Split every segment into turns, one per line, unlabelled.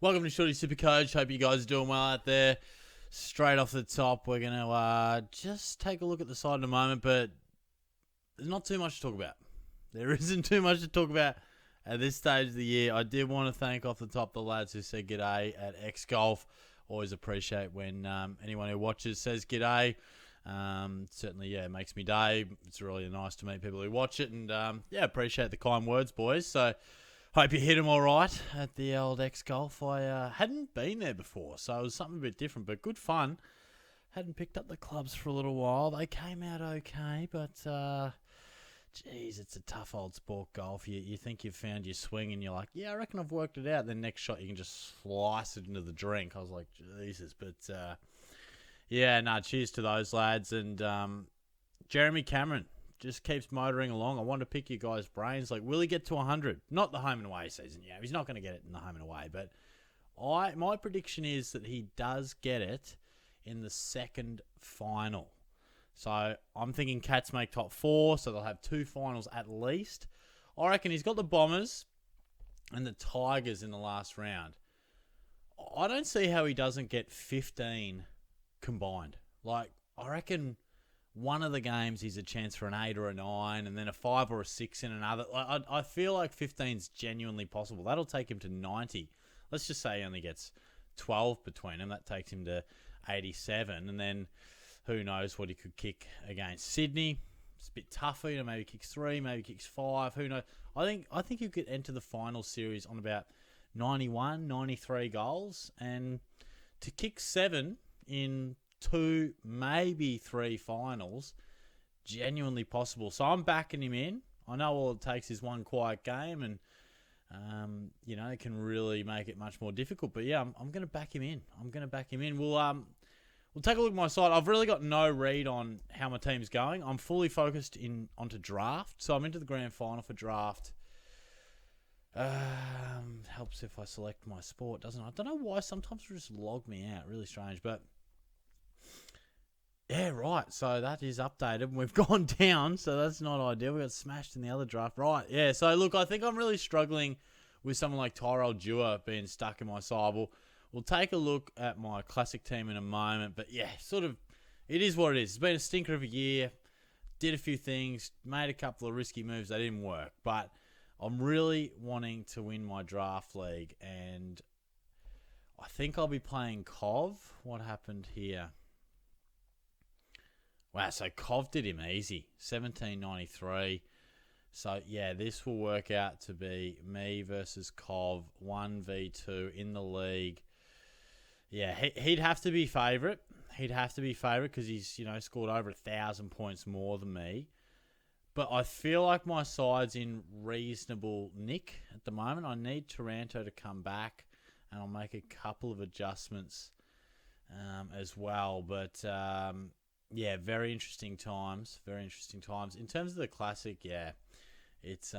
Welcome to Shorty SuperCoach. Hope you guys are doing well out there. Straight off the top, we're going to just take a look at the side in a moment, but there's not too much to talk about. There isn't too much to talk about at this stage of the year. I did want to thank off the top the lads who said g'day at X Golf. Always appreciate when anyone who watches says g'day. Certainly, it makes me day. It's really nice to meet people who watch it, and appreciate the kind words, boys. So, hope you hit them all right at the old X Golf. I hadn't been there before, so it was something a bit different, but good fun. Hadn't picked up the clubs for a little while. They came out okay, but geez, it's a tough old sport, golf. You think you've found your swing, and you're like, yeah, I reckon I've worked it out. Then next shot, you can just slice it into the drink. I was like, Jesus, but cheers to those lads. And Jeremy Cameron just keeps motoring along. I want to pick you guys' brains. Like, will he get to 100? Not the home and away season. Yeah, he's not going to get it in the home and away. But my prediction is that he does get it in the second final. So I'm thinking Cats make top 4, so they'll have 2 finals at least. I reckon he's got the Bombers and the Tigers in the last round. I don't see how he doesn't get 15 combined. Like, I reckon one of the games he's a chance for an 8 or a 9, and then a 5 or a 6 in another. I feel like 15's genuinely possible. That'll take him to 90. Let's just say he only gets 12 between them. That takes him to 87, and then who knows what he could kick against Sydney. It's a bit tougher. Maybe kicks 3, maybe kicks 5. Who knows? I think you could enter the final series on about 91, 93 goals, and to kick 7 in 2, maybe 3 finals, genuinely possible. So I'm backing him in. I know all it takes is one quiet game, and it can really make it much more difficult. But yeah, I'm going to back him in. We'll take a look at my side. I've really got no read on how my team's going. I'm fully focused onto draft, so I'm into the grand final for draft. Helps if I select my sport, doesn't it? I don't know why. Sometimes it just log me out. Really strange, but yeah, right. So that is updated. We've gone down, so that's not ideal. We got smashed in the other draft. Right, yeah. So look, I think I'm really struggling with someone like Tyrell Dewar being stuck in my side. We'll take a look at my classic team in a moment. But yeah, it is what it is. It's been a stinker of a year. Did a few things, made a couple of risky moves that didn't work. But I'm really wanting to win my draft league, and I think I'll be playing Cov. What happened here? Wow, so Cov did him easy, 1793. So, yeah, this will work out to be me versus Cov, 1v2 in the league. Yeah, he'd have to be favourite. Because he's, scored over 1,000 points more than me. But I feel like my side's in reasonable nick at the moment. I need Taranto to come back, and I'll make a couple of adjustments as well. But yeah, very interesting times. In terms of the classic, yeah, it's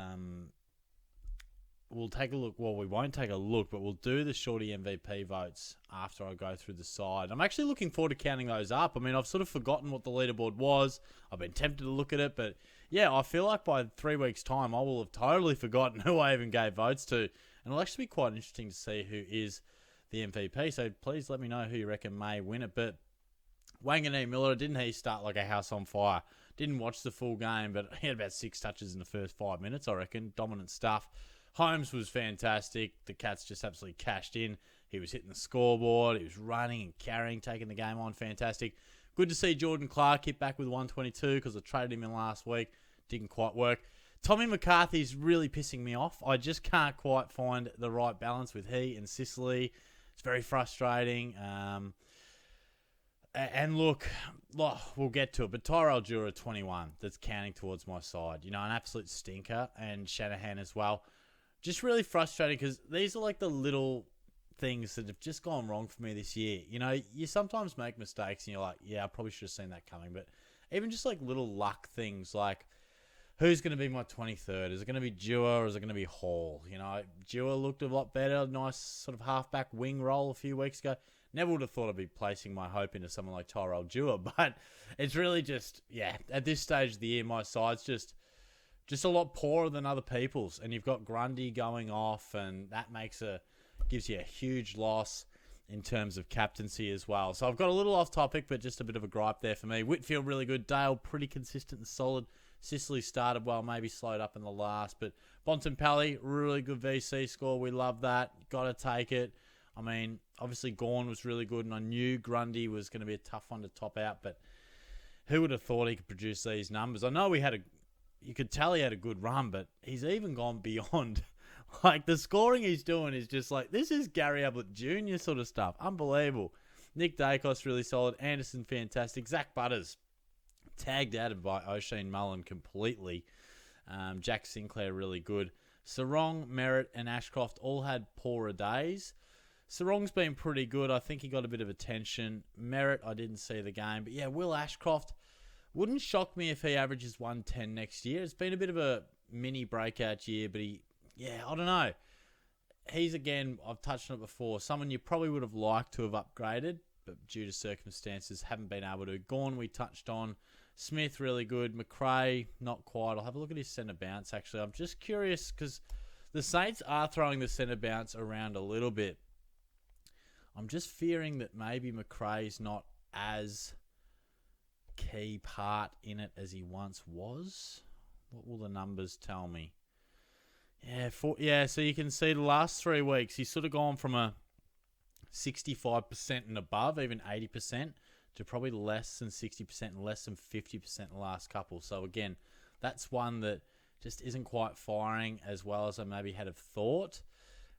we'll take a look. Well, we won't take a look, but we'll do the Shorty MVP votes after I go through the side. I'm actually looking forward to counting those up. I mean, I've sort of forgotten what the leaderboard was. I've been tempted to look at it, but yeah, I feel like by 3 weeks' time, I will have totally forgotten who I even gave votes to. And it'll actually be quite interesting to see who is the MVP. So please let me know who you reckon may win it. But Wanganeen Miller, didn't he start like a house on fire? Didn't watch the full game, but he had about 6 touches in the first 5 minutes, I reckon. Dominant stuff. Holmes was fantastic. The Cats just absolutely cashed in. He was hitting the scoreboard. He was running and carrying, taking the game on. Fantastic. Good to see Jordan Clark hit back with 122 because I traded him in last week. Didn't quite work. Tommy McCarthy's really pissing me off. I just can't quite find the right balance with he and Sicily. It's very frustrating. And look, we'll get to it, but Tyrell Dewar 21, that's counting towards my side. An absolute stinker, and Shanahan as well. Just really frustrating because these are like the little things that have just gone wrong for me this year. You sometimes make mistakes and you're like, yeah, I probably should have seen that coming. But even just like little luck things, like who's going to be my 23rd? Is it going to be Dewar or is it going to be Hall? Dewar looked a lot better. Nice sort of halfback wing role a few weeks ago. Never would have thought I'd be placing my hope into someone like Tyrell Dewar, but it's really just, yeah, at this stage of the year, my side's just a lot poorer than other people's. And you've got Grundy going off, and that makes a gives you a huge loss in terms of captaincy as well. So I've got a little off topic, but just a bit of a gripe there for me. Whitfield, really good. Dale, pretty consistent and solid. Sicily started well, maybe slowed up in the last. But Bontempelli, really good VC score. We love that. Got to take it. I mean, obviously Gawn was really good, and I knew Grundy was going to be a tough one to top out, but who would have thought he could produce these numbers? I know you could tell he had a good run, but he's even gone beyond. Like, the scoring he's doing is just like, this is Gary Ablett Jr. sort of stuff. Unbelievable. Nick Dacos, really solid. Anderson, fantastic. Zach Butters, tagged out by O'Shane Mullen completely. Jack Sinclair, really good. Sarong, Merritt, and Ashcroft all had poorer days. Sarong's been pretty good. I think he got a bit of attention. Merritt, I didn't see the game. But yeah, Will Ashcroft, wouldn't shock me if he averages 110 next year. It's been a bit of a mini breakout year, but I don't know. He's, again, I've touched on it before, someone you probably would have liked to have upgraded, but due to circumstances, haven't been able to. Gawn, we touched on. Smith, really good. McRae, not quite. I'll have a look at his centre bounce, actually. I'm just curious because the Saints are throwing the centre bounce around a little bit. I'm just fearing that maybe McRae's not as key part in it as he once was. What will the numbers tell me? So you can see the last 3 weeks, he's sort of gone from a 65% and above, even 80%, to probably less than 60% and less than 50% in the last couple. So again, that's one that just isn't quite firing as well as I maybe had have thought.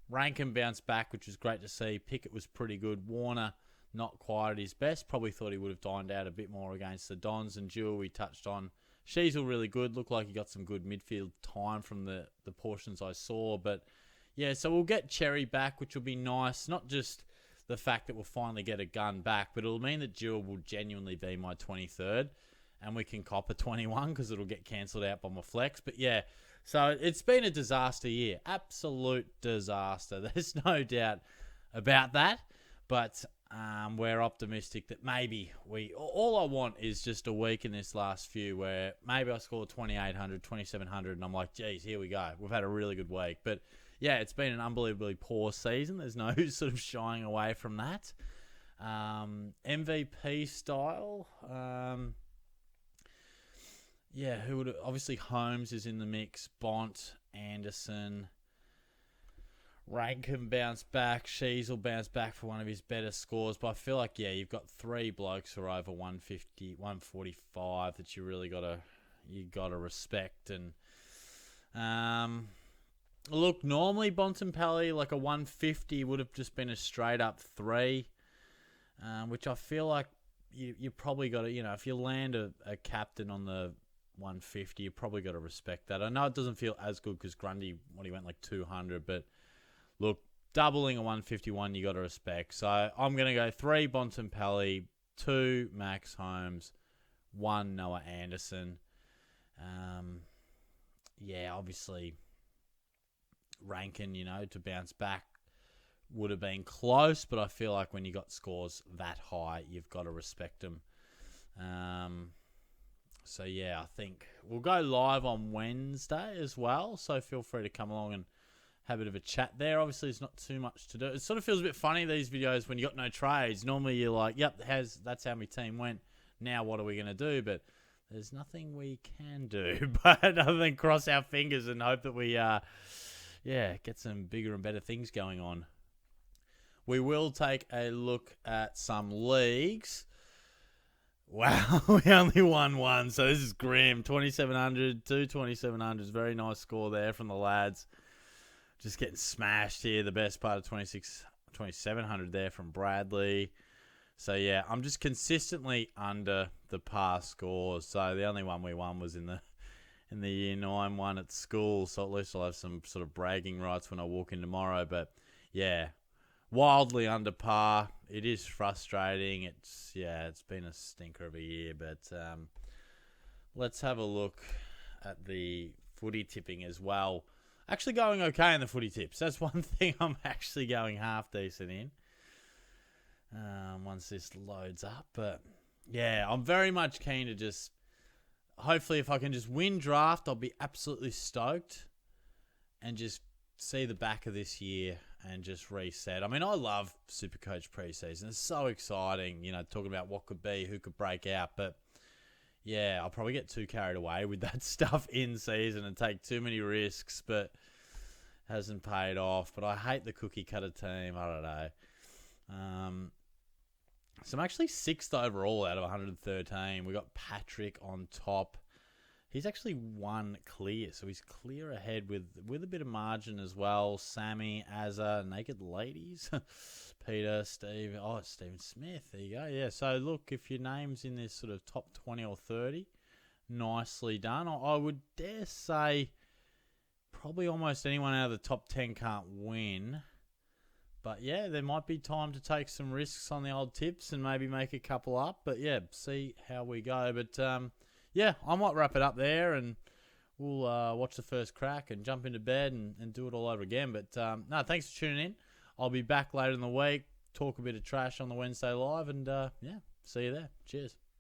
Rankin bounced back, which was great to see. Pickett was pretty good. Warner, not quite at his best. Probably thought he would have dined out a bit more against the Dons. And Jewell, we touched on. Sheasel, really good. Looked like he got some good midfield time from the portions I saw. But yeah, so we'll get Cherry back, which will be nice. Not just the fact that we'll finally get a gun back, but it'll mean that Jewell will genuinely be my 23rd. And we can cop a 21 because it'll get cancelled out by my flex. But yeah, so it's been a disaster year. Absolute disaster. There's no doubt about that. But we're optimistic that maybe all I want is just a week in this last few where maybe I score 2,800, 2,700, and I'm like, geez, here we go. We've had a really good week. But yeah, it's been an unbelievably poor season. There's no sort of shying away from that. MVP style. Who would obviously Holmes is in the mix. Bont, Anderson, Rankin bounced back. Sheasel bounced back for one of his better scores. But I feel like you've got 3 blokes who are over 150, 145 that you really gotta respect. And look, normally Bontempelli, like a 150 would have just been a straight up 3, which I feel like you probably got to, if you land a captain on the 150, you probably got to respect that. I know it doesn't feel as good because Grundy, he went like 200, but look, doubling a 151, you got to respect. So I'm going to go 3 Bontempelli, 2 Max Holmes, 1 Noah Anderson. Obviously Rankin, to bounce back would have been close, but I feel like when you got scores that high, you've got to respect them. I think we'll go live on Wednesday as well, so feel free to come along and have a bit of a chat there. Obviously, there's not too much to do. It sort of feels a bit funny, these videos, when you got no trades. Normally, you're like, yep, that's how my team went. Now, what are we going to do? But there's nothing we can do but other than cross our fingers and hope that we get some bigger and better things going on. We will take a look at some leagues. Wow, we only won 1, so this is grim. 2,700, 2 2,700s. Very nice score there from the lads. Just getting smashed here. The best part of 2,700 there from Bradley. So, yeah, I'm just consistently under the past scores. So, the only one we won was in the Year 9 one at school. So, at least I'll have some sort of bragging rights when I walk in tomorrow. But, yeah, wildly under par. It is frustrating. It's been a stinker of a year. But let's have a look at the footy tipping as well. Actually going okay in the footy tips. That's one thing I'm actually going half decent in. Once this loads up. But yeah, I'm very much keen to just, hopefully if I can just win draft, I'll be absolutely stoked and just see the back of this year and just reset. I mean, I love SuperCoach preseason. It's so exciting, talking about what could be, who could break out. But, yeah, I'll probably get too carried away with that stuff in season and take too many risks, but hasn't paid off. But I hate the cookie cutter team. I don't know. So I'm actually 6th overall out of 113. We got Patrick on top. He's actually 1 clear, so he's clear ahead with a bit of margin as well. Sammy, Azza, Naked Ladies, Peter, Steve. Oh, Stephen Smith. There you go. Yeah. So look, if your name's in this sort of top 20 or 30, nicely done. I would dare say probably almost anyone out of the top 10 can't win. But, yeah, there might be time to take some risks on the old tips and maybe make a couple up. But, yeah, see how we go. But, yeah, I might wrap it up there and we'll watch the first crack and jump into bed and do it all over again. But, no, thanks for tuning in. I'll be back later in the week, talk a bit of trash on the Wednesday Live, and, yeah, see you there. Cheers.